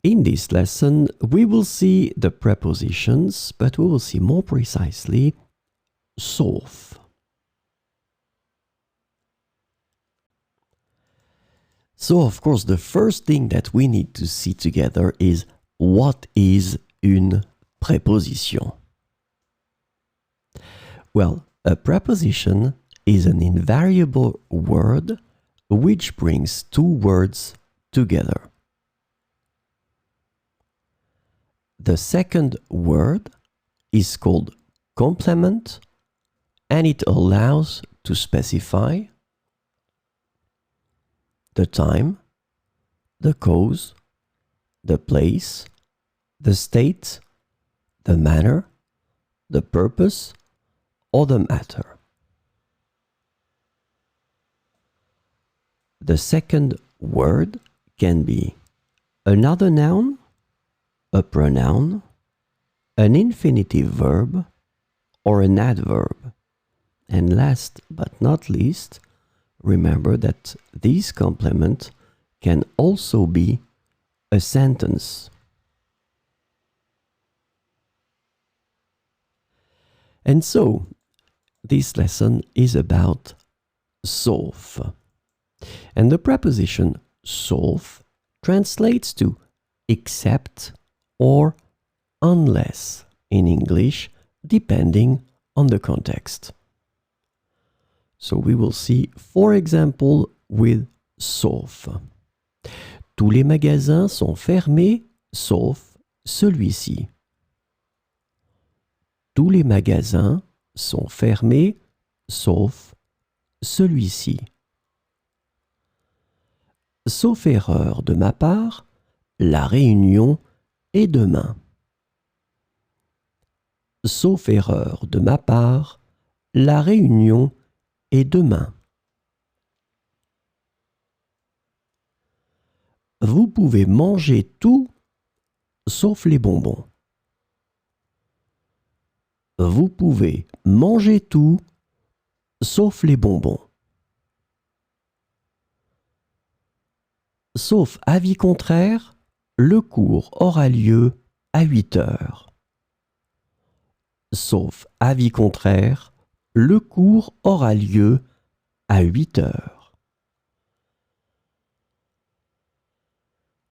In this lesson, we will see the prepositions, but we will see more precisely sauf. So, of course, the first thing that we need to see together is what is une préposition? Well, a preposition is an invariable word which brings two words together. The second word is called complement, and it allows to specify the time, the cause, the place, the state, the manner, the purpose, or the matter. The second word can be another noun, a pronoun, an infinitive verb, or an adverb. And last but not least, remember that this complement can also be a sentence. And so, this lesson is about sauf. And the preposition sauf translates to except or unless in English, depending on the context. So we will see, for example, with sauf. Tous les magasins sont fermés sauf celui-ci. Tous les magasins sont fermés sauf celui-ci. Sauf erreur de ma part, la réunion est demain. Sauf erreur de ma part, la réunion est demain. Vous pouvez manger tout sauf les bonbons. Vous pouvez manger tout sauf les bonbons. Sauf avis contraire, le cours aura lieu à 8 heures. Sauf avis contraire, le cours aura lieu à 8 heures.